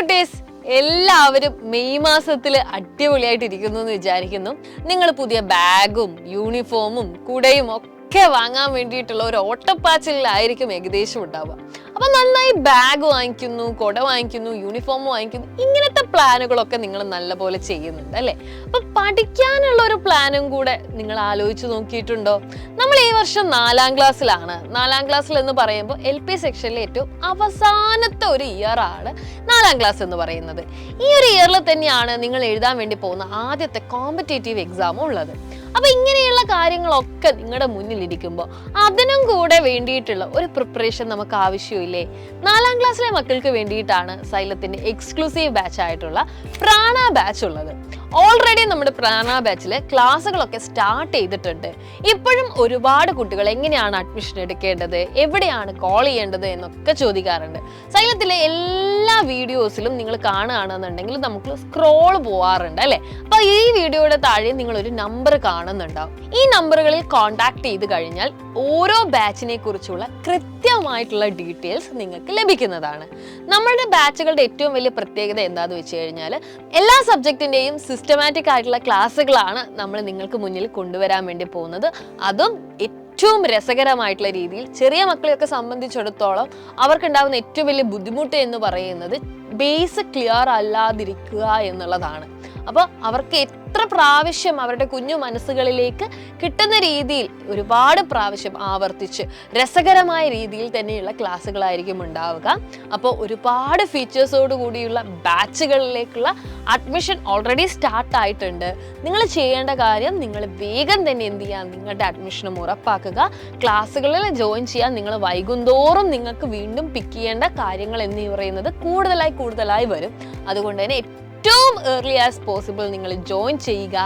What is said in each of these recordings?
കുട്ടീസ്, എല്ലാവരും മെയ് മാസത്തിൽ അടിപൊളിയായിട്ടിരിക്കുന്നു എന്ന് വിചാരിക്കുന്നു. നിങ്ങൾ പുതിയ ബാഗും യൂണിഫോമും കുടയും ഒക്കെ വാങ്ങാൻ വേണ്ടിയിട്ടുള്ള ഒരു ഓട്ടപ്പാച്ചിലായിരിക്കും ഏകദേശം ഉണ്ടാവുക. അപ്പൊ നന്നായി ബാഗ് വാങ്ങിക്കുന്നു, കുട വാങ്ങിക്കുന്നു, യൂണിഫോം വാങ്ങിക്കുന്നു, ഇങ്ങനത്തെ പ്ലാനുകളൊക്കെ നിങ്ങൾ നല്ലപോലെ ചെയ്യുന്നുണ്ട് അല്ലേ? അപ്പൊ പഠിക്കാനുള്ള ഒരു പ്ലാനും കൂടെ നിങ്ങൾ ആലോചിച്ച് നോക്കിയിട്ടുണ്ടോ? നമ്മൾ ഈ വർഷം 4ാം ക്ലാസ്സിലാണ്. 4ാം ക്ലാസ്സിൽ എന്ന് പറയുമ്പോൾ LP സെക്ഷനിലെ ഏറ്റവും അവസാനത്തെ ഒരു ഇയർ ആണ് 4ാം ക്ലാസ് എന്ന് പറയുന്നത്. ഈ ഒരു ഇയറിൽ തന്നെയാണ് നിങ്ങൾ എഴുതാൻ വേണ്ടി പോകുന്ന ആദ്യത്തെ കോമ്പറ്റേറ്റീവ് എക്സാമും ഉള്ളത്. അപ്പൊ ഇങ്ങനെയുള്ള കാര്യങ്ങളൊക്കെ നിങ്ങളുടെ മുന്നിലിരിക്കുമ്പോൾ അതിനും കൂടെ വേണ്ടിയിട്ടുള്ള ഒരു പ്രിപ്പറേഷൻ നമുക്ക് ആവശ്യമില്ലേ? 4ാം ക്ലാസ്സിലെ മക്കൾക്ക് വേണ്ടിയിട്ടാണ് സൈലത്തിന്റെ എക്സ്ക്ലൂസീവ് ബാച്ച് ആയിട്ടുള്ള പ്രാണ ബാച്ച് ഉള്ളത്. ഓൾറെഡി നമ്മുടെ പ്രാണ ബാച്ചിൽ ക്ലാസ്സുകളൊക്കെ സ്റ്റാർട്ട് ചെയ്തിട്ടുണ്ട്. ഇപ്പോഴും ഒരുപാട് കുട്ടികൾ എങ്ങനെയാണ് അഡ്മിഷൻ എടുക്കേണ്ടത്, എവിടെയാണ് കോൾ ചെയ്യേണ്ടത് എന്നൊക്കെ ചോദിക്കാറുണ്ട്. സൈലത്തിലെ എല്ലാ വീഡിയോസിലും നിങ്ങൾ കാണുകയാണെന്നുണ്ടെങ്കിൽ നമുക്ക് സ്ക്രോൾ പോവാറുണ്ട് അല്ലേ? അപ്പൊ ഈ വീഡിയോയുടെ താഴെ നിങ്ങൾ ഒരു നമ്പർ കാണുന്നുണ്ടാവും. ഈ നമ്പറുകളിൽ കോൺടാക്ട് ചെയ്ത് കഴിഞ്ഞാൽ ഓരോ ബാച്ചിനെ കുറിച്ചുള്ള കൃത്യമായിട്ടുള്ള ഡീറ്റെയിൽസ് നിങ്ങൾക്ക് ലഭിക്കുന്നതാണ്. നമ്മളുടെ ബാച്ചുകളുടെ ഏറ്റവും വലിയ പ്രത്യേകത എന്താണെന്ന് വെച്ച് കഴിഞ്ഞാൽ എല്ലാ സബ്ജക്റ്റിന്റെയും സിസ്റ്റമാറ്റിക് ആയിട്ടുള്ള ക്ലാസ്സുകളാണ് നമ്മൾ നിങ്ങൾക്ക് മുന്നിൽ കൊണ്ടുവരാൻ വേണ്ടി പോകുന്നത്. അതും ഏറ്റവും രസകരമായിട്ടുള്ള രീതിയിൽ. ചെറിയ മക്കളെയൊക്കെ സംബന്ധിച്ചിടത്തോളം അവർക്കുണ്ടാകുന്ന ഏറ്റവും വലിയ ബുദ്ധിമുട്ട് എന്ന് പറയുന്നത് ബേസ് ക്ലിയർ അല്ലാതിരിക്കുക എന്നുള്ളതാണ്. അപ്പോൾ അവർക്ക് എത്ര പ്രാവശ്യം അവരുടെ കുഞ്ഞു മനസ്സുകളിലേക്ക് കിട്ടുന്ന രീതിയിൽ ഒരുപാട് പ്രാവശ്യം ആവർത്തിച്ച് രസകരമായ രീതിയിൽ തന്നെയുള്ള ക്ലാസ്സുകളായിരിക്കും ഉണ്ടാവുക. അപ്പോൾ ഒരുപാട് ഫീച്ചേഴ്സോട് കൂടിയുള്ള ബാച്ചുകളിലേക്കുള്ള അഡ്മിഷൻ ഓൾറെഡി സ്റ്റാർട്ട് ആയിട്ടുണ്ട്. നിങ്ങൾ ചെയ്യേണ്ട കാര്യം, നിങ്ങൾ വേഗം തന്നെ എന്ത് ചെയ്യുക, നിങ്ങളുടെ അഡ്മിഷനും ഉറപ്പാക്കുക. ക്ലാസ്സുകളിൽ ജോയിൻ ചെയ്യാൻ നിങ്ങൾ വൈകുന്തോറും നിങ്ങൾക്ക് വീണ്ടും പിക്ക് ചെയ്യേണ്ട കാര്യങ്ങൾ എന്ന് പറയുന്നത് കൂടുതലായി വരും. അതുകൊണ്ട് തന്നെ ഏറ്റവും ഏർലി ആസ് പോസിബിൾ നിങ്ങൾ ജോയിൻ ചെയ്യുക,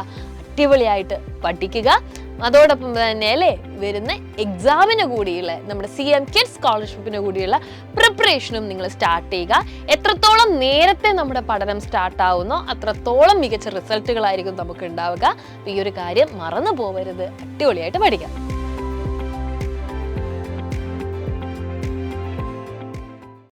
അടിപൊളിയായിട്ട് പഠിക്കുക. അതോടൊപ്പം തന്നെ അല്ലേ വരുന്ന എക്സാമിന് കൂടിയുള്ള നമ്മുടെ CM കിഡ്സ് സ്കോളർഷിപ്പിന് കൂടിയുള്ള പ്രിപ്പറേഷനും നിങ്ങൾ സ്റ്റാർട്ട് ചെയ്യുക. എത്രത്തോളം നേരത്തെ നമ്മുടെ പഠനം സ്റ്റാർട്ട് ആവുന്നോ അത്രത്തോളം മികച്ച റിസൾട്ടുകളായിരിക്കും നമുക്ക് ഉണ്ടാവുക. ഈ ഒരു കാര്യം മറന്നു പോകരുത്, അടിപൊളിയായിട്ട് പഠിക്കാം.